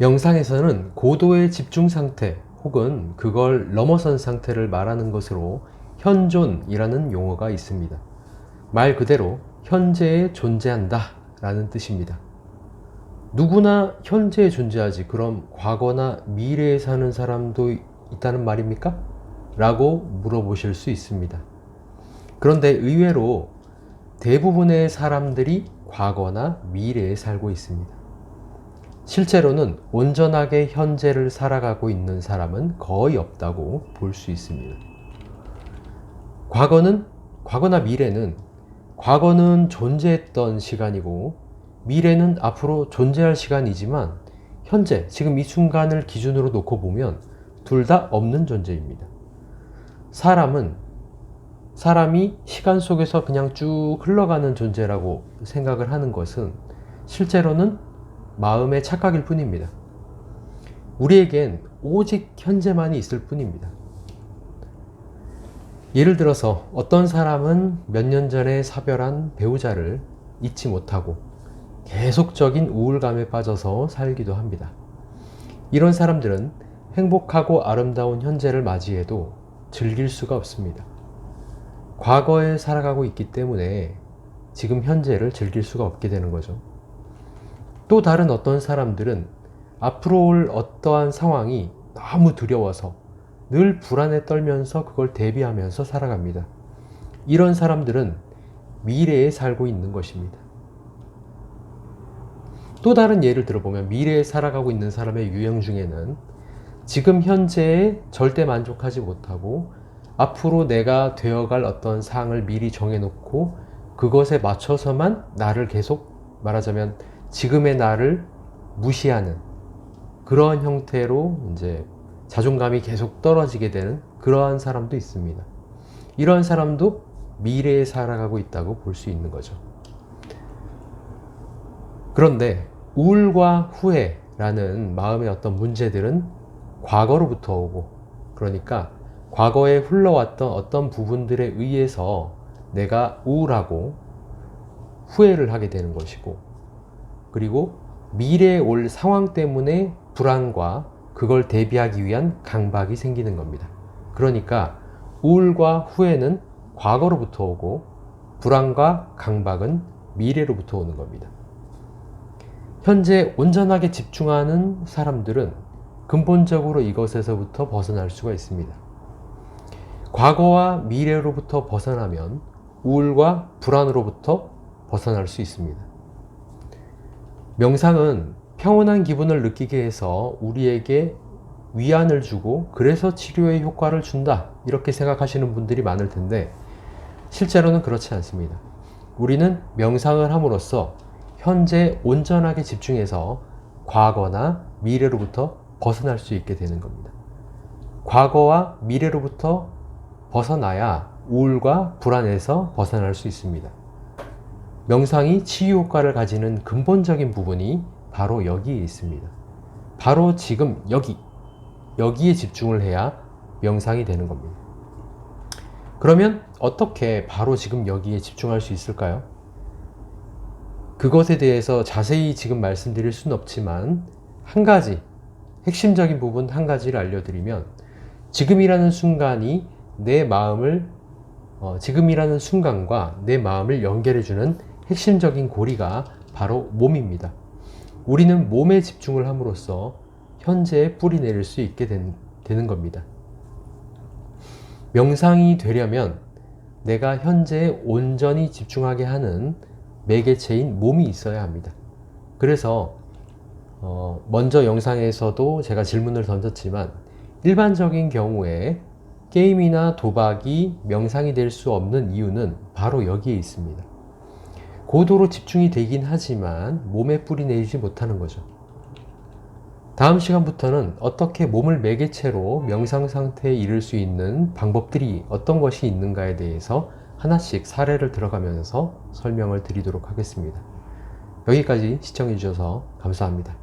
명상에서는 고도의 집중 상태 혹은 그걸 넘어선 상태를 말하는 것으로 현존이라는 용어가 있습니다. 말 그대로 현재에 존재한다 라는 뜻입니다. 누구나 현재에 존재하지 그럼 과거나 미래에 사는 사람도 있다는 말입니까? 라고 물어보실 수 있습니다. 그런데 의외로 대부분의 사람들이 과거나 미래에 살고 있습니다. 실제로는 온전하게 현재를 살아가고 있는 사람은 거의 없다고 볼 수 있습니다. 과거나 미래는 과거는 존재했던 시간이고 미래는 앞으로 존재할 시간이지만 현재, 지금 이 순간을 기준으로 놓고 보면 둘 다 없는 존재입니다. 사람이 시간 속에서 그냥 쭉 흘러가는 존재라고 생각을 하는 것은 실제로는 마음의 착각일 뿐입니다. 우리에겐 오직 현재만이 있을 뿐입니다. 예를 들어서 어떤 사람은 몇 년 전에 사별한 배우자를 잊지 못하고 계속적인 우울감에 빠져서 살기도 합니다. 이런 사람들은 행복하고 아름다운 현재를 맞이해도 즐길 수가 없습니다. 과거에 살아가고 있기 때문에 지금 현재를 즐길 수가 없게 되는 거죠. 또 다른 어떤 사람들은 앞으로 올 어떠한 상황이 너무 두려워서 늘 불안에 떨면서 그걸 대비하면서 살아갑니다. 이런 사람들은 미래에 살고 있는 것입니다. 또 다른 예를 들어보면 미래에 살아가고 있는 사람의 유형 중에는 지금 현재에 절대 만족하지 못하고 앞으로 내가 되어갈 어떤 사항을 미리 정해놓고 그것에 맞춰서만 나를 계속 말하자면 지금의 나를 무시하는 그러한 형태로 이제 자존감이 계속 떨어지게 되는 그러한 사람도 있습니다. 이런 사람도 미래에 살아가고 있다고 볼 수 있는 거죠. 그런데 우울과 후회라는 마음의 어떤 문제들은 과거로부터 오고, 그러니까 과거에 흘러왔던 어떤 부분들에 의해서 내가 우울하고 후회를 하게 되는 것이고, 그리고 미래에 올 상황 때문에 불안과 그걸 대비하기 위한 강박이 생기는 겁니다. 그러니까 우울과 후회는 과거로부터 오고 불안과 강박은 미래로부터 오는 겁니다. 현재 온전하게 집중하는 사람들은 근본적으로 이것에서부터 벗어날 수가 있습니다. 과거와 미래로부터 벗어나면 우울과 불안으로부터 벗어날 수 있습니다. 명상은 평온한 기분을 느끼게 해서 우리에게 위안을 주고 그래서 치료에 효과를 준다 이렇게 생각하시는 분들이 많을 텐데 실제로는 그렇지 않습니다. 우리는 명상을 함으로써 현재 온전하게 집중해서 과거나 미래로부터 벗어날 수 있게 되는 겁니다. 과거와 미래로부터 벗어나야 우울과 불안에서 벗어날 수 있습니다. 명상이 치유 효과를 가지는 근본적인 부분이 바로 여기에 있습니다. 바로 지금 여기에 집중을 해야 명상이 되는 겁니다. 그러면 어떻게 바로 지금 여기에 집중할 수 있을까요? 그것에 대해서 자세히 지금 말씀드릴 수는 없지만 한 가지, 핵심적인 부분 한 가지를 알려드리면 지금이라는 순간이 지금이라는 순간과 내 마음을 연결해주는 핵심적인 고리가 바로 몸입니다. 우리는 몸에 집중을 함으로써 현재에 뿌리 내릴 수 있게 되는 겁니다. 명상이 되려면 내가 현재에 온전히 집중하게 하는 매개체인 몸이 있어야 합니다. 그래서 먼저 영상에서도 제가 질문을 던졌지만 일반적인 경우에 게임이나 도박이 명상이 될 수 없는 이유는 바로 여기에 있습니다. 고도로 집중이 되긴 하지만 몸에 뿌리 내리지 못하는 거죠. 다음 시간부터는 어떻게 몸을 매개체로 명상 상태에 이를 수 있는 방법들이 어떤 것이 있는가에 대해서 하나씩 사례를 들어가면서 설명을 드리도록 하겠습니다. 여기까지 시청해 주셔서 감사합니다.